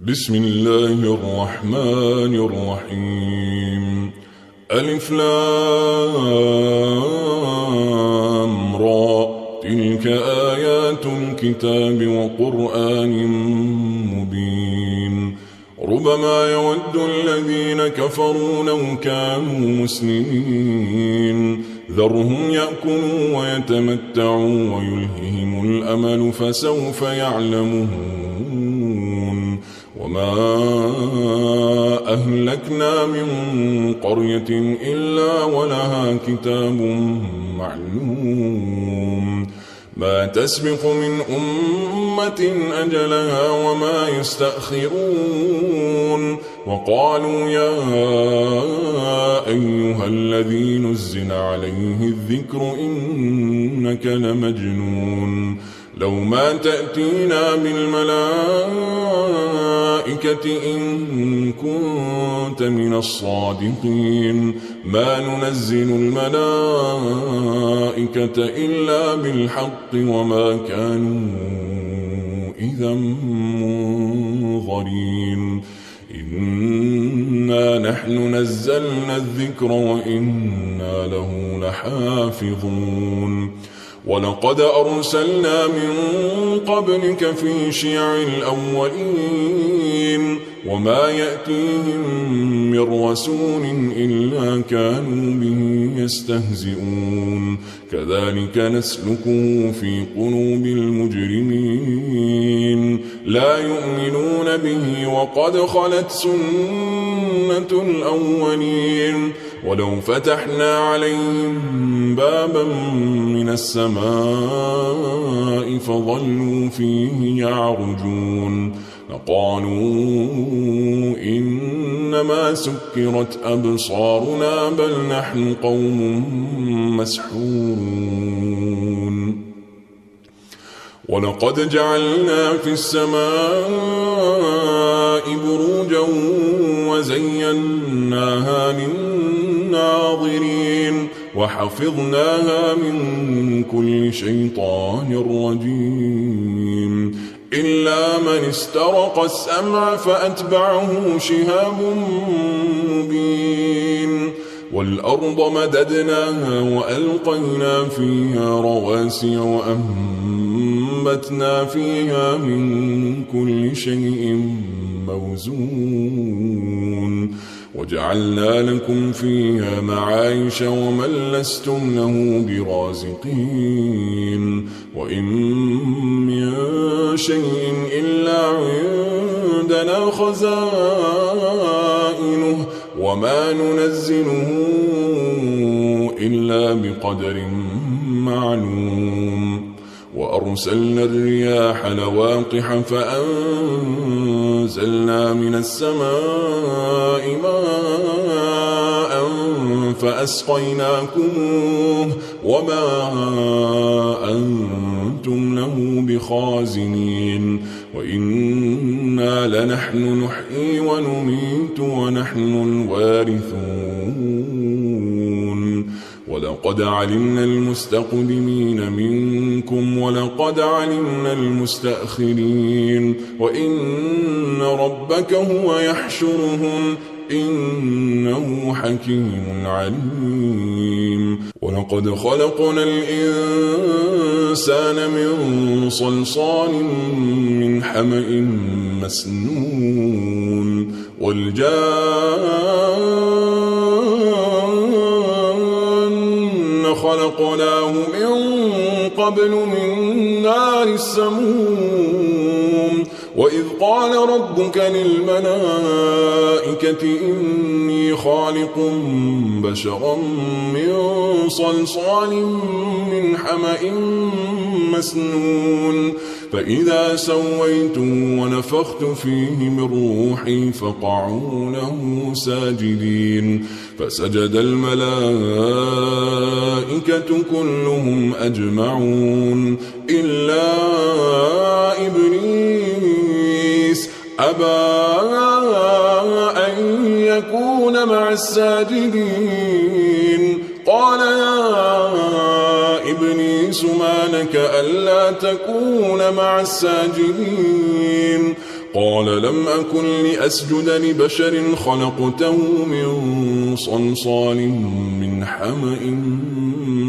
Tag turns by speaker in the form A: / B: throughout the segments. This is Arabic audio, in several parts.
A: بسم الله الرحمن الرحيم. ألف لام را، تلك آيات الكتاب وقرآن مبين. ربما يود الذين كفروا لو كانوا مسلمين، ذرهم يأكلوا ويتمتعوا ويلههم الأمل فسوف يعلمون. وما أهلكنا من قرية إلا ولها كتاب معلوم، ما تسبق من أمة أجلها وما يستأخرون. وقالوا يا أيها الذي نزل عليه الذكر إنك لمجنون، لو ما تأتينا بالملائكة إن كنت من الصادقين، ما ننزل الملائكة إلا بالحق وما كانوا إذا منظرين. إنا نحن نزلنا الذكر وإنا له لحافظون. ولقد أرسلنا من قبلك في شيع الأولين، وما يأتيهم من رسول إلا كانوا به يستهزئون. كذلك نسلكه في قلوب المجرمين، لا يؤمنون به وقد خلت سنة الأولين. ولو فتحنا عليهم بابا من السماء فظلوا فيه يعرجون لقالوا إنما سكرت أبصارنا بل نحن قوم مسحورون. ولقد جعلنا في السماء بروجا وزيناها للناظرين وحفظناها من كل شيطان رجيم، إلا من استرق السمع فأتبعه شهاب مبين. والأرض مددناها وألقينا فيها رواسي وأنبتنا فيها من كل شيء موزون، وجعلنا لكم فيها معايش ومن لستم له برازقين. وإن من شيء إلا عندنا خزائنه وما ننزله إلا بقدر معلوم. وأرسلنا الرياح لواقح فأنزلنا من السماء ماء فأسقيناكموه وما أنتم له بخازنين. وإنا لنحن نحيي ونميت ونحن الوارثون. ولقد علمنا المستقدمين منكم ولقد علمنا المستأخرين، وإن ربك هو يحشرهم إنه حكيم عليم. ولقد خلقنا الإنسان من صلصال من حمأ مسنون، والجان خلقناه من قبل من نار السموم. وإذ قال ربك للملائكة إني خالق بشرا من صلصال من حمأ مسنون، فإذا سويته ونفخت فيه من روحي فقعوا له ساجدين. فسجد الملائكة كلهم أجمعون إلا إبليس أبى أن يكون مع الساجدين. قال يا إبليس ما لك ألا تكون مع الساجدين؟ قال لم أكن لأسجد لبشر خلقته من صلصال من حمأ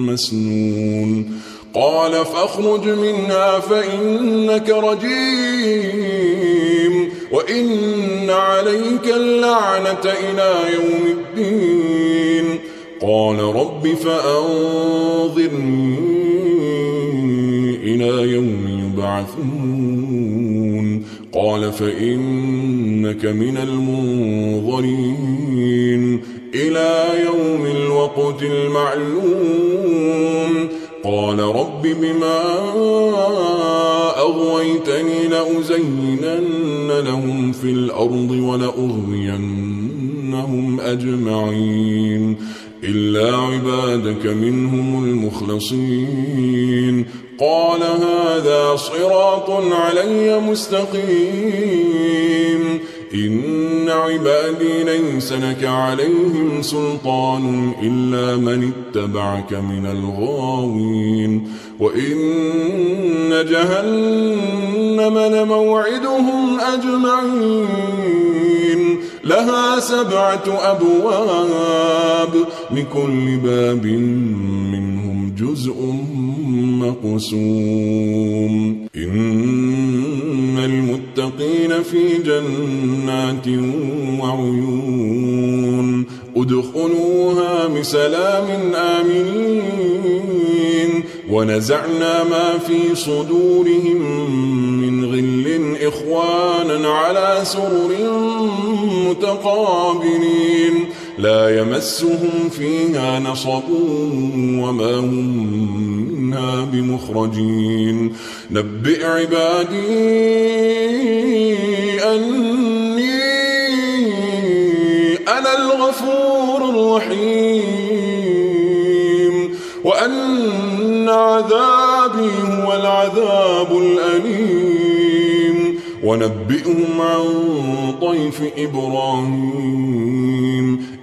A: مسنون قال فاخرج منها فإنك رجيم وإن عليك اللعنة إلى يوم الدين قال رب فأنظرني إلى يوم يبعثون قال فإنك من المنظرين إلى يوم الوقت المعلوم قال رب بما أغويتني لأزينن لهم في الأرض ولأغوينهم أجمعين إلا عبادك منهم المخلصين قال هذا صراط علي مستقيم إن عبادي ليس لك عليهم سلطان إلا من اتبعك من الغاوين وإن جهنم لموعدهم أجمعين لها 7 أبواب لكل باب منهم جزء مقسوم إن المتقين في جنات وعيون ادخلوها بسلام آمنين ونزعنا ما في صدورهم من غل إخوانا على سرر متقابلين لا يمسهم فيها نصب وما هم منها بمخرجين نبئ عبادي أني أنا الغفور الرحيم وأن عذابي هو العذاب الأليم ونبئهم عن ضيف إبراهيم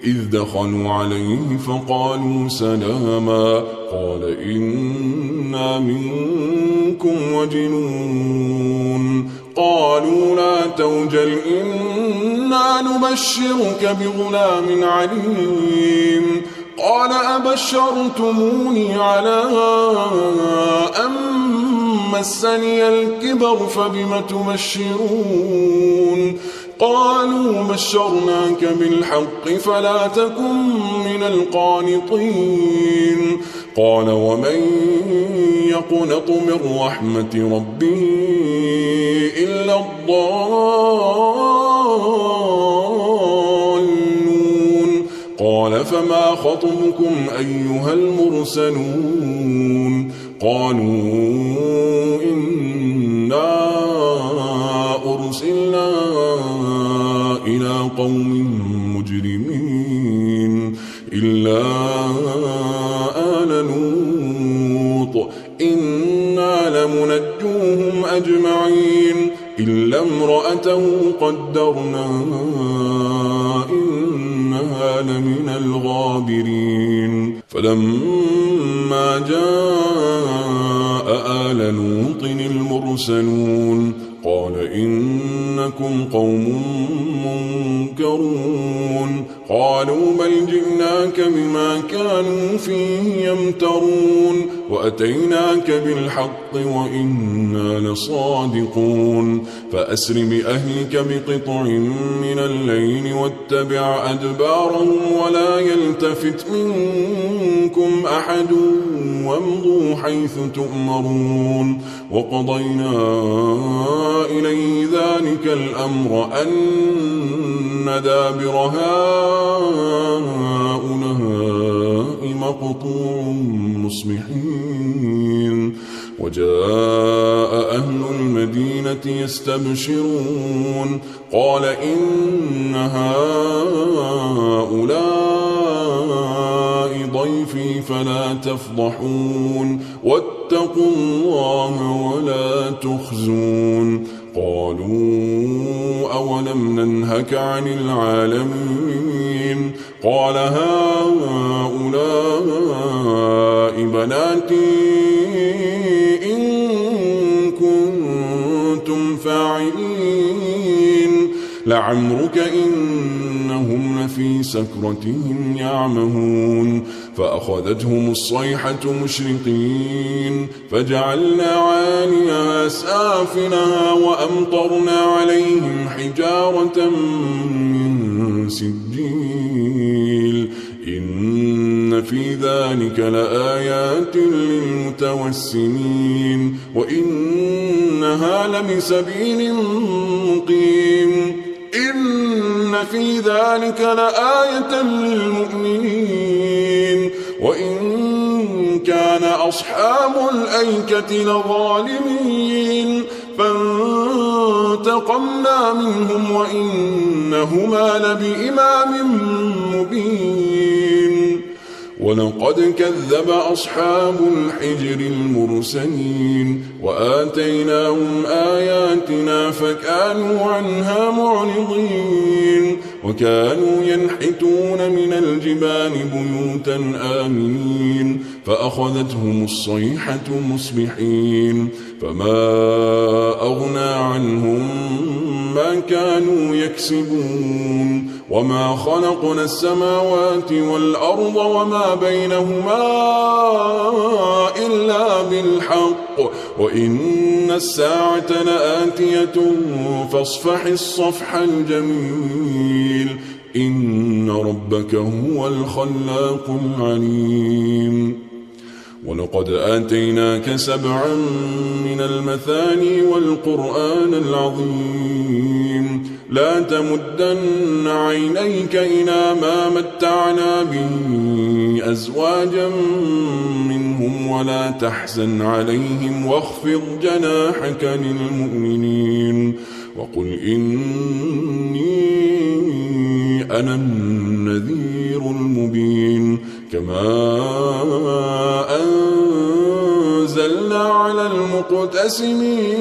A: إذ دخلوا عليه فقالوا سلاما قال إنا منكم وجلون قالوا لا توجل إنا نبشرك بغلام عليم قال أبشرتموني على أن مسني الكبر فبم تبشرون قالوا بشرناك بالحق فلا تكن من القانطين قال ومن يقنط من رحمة ربه إلا الضالون قال فما خطبكم أيها المرسلون قالوا إنا أرسلنا إلى قوم مجرمين إلا آل لوط إنا لمنجوهم أجمعين إلا امرأته قدرنا إنها لمن الغابرين فلما جاء آل لوط المرسلون قال إنكم قوم منكرون قالوا بل جئناك بما كانوا فيه يمترون وأتيناك بالحق وإنا لصادقون فأسر بأهلك بقطع من الليل واتبع أدبارهم ولا يلتفت منكم أحد وامضوا حيث تؤمرون وقضينا إليه ذلك الأمر أن دابر هؤلاء مقطوع مصبحين وجاء أهل المدينة يستبشرون قال إن هؤلاء ضيفي فلا تفضحون واتقوا الله ولا تخزون قالوا أولم ننهك عن العالمين قال هؤلاء بناتي إن كنتم فاعلين لعمرك إنهم لفي سكرتهم يعمهون فأخذتهم الصيحة مشرقين فجعلنا عاليها سافلها وأمطرنا عليهم حجارة من سجيل إن في ذلك لآيات للمتوسمين وإنها لبسبيل مقيم إن في ذلك لآية للمؤمنين وإن كان أصحاب الأيكة لظالمين فانتقمنا منهم وإنهما لبإمام مبين ولقد كذب أصحاب الحجر المرسلين وآتيناهم آياتنا فكانوا عنها معرضين وكانوا ينحتون من الجبال بيوتا آمنين فأخذتهم الصيحة مصبحين فما أغنى عنهم ما كانوا يكسبون وما خلقنا السماوات والأرض وما بينهما إلا بالحق وإن الساعة لآتية فاصفح الصفح الجميل إن ربك هو الخلاق العليم ولقد آتيناك 7 من المثاني والقرآن العظيم لا تمدن عينيك إلى ما متعنا به أزواجا منهم ولا تحزن عليهم واخفض جناحك للمؤمنين وقل إني أنا النذير المبين كما أنزلنا على المقتسمين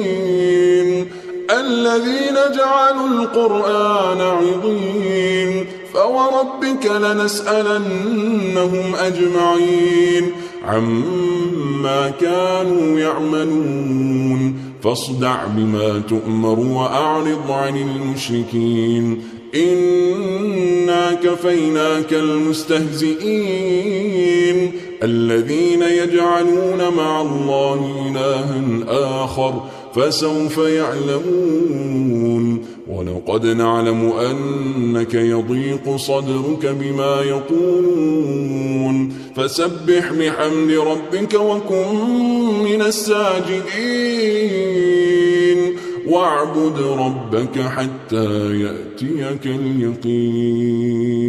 A: الذين جعلوا القرآن عضين فوربك لنسألنهم أجمعين عما كانوا يعملون فاصدع بما تؤمر وأعرض عن المشركين إنا كفيناك المستهزئين الذين يجعلون مع الله إلها آخر فسوف يعلمون ولقد نعلم أنك يضيق صدرك بما يقولون فسبح بحمد ربك وكن من الساجدين واعبد ربك حتى يأتيك اليقين.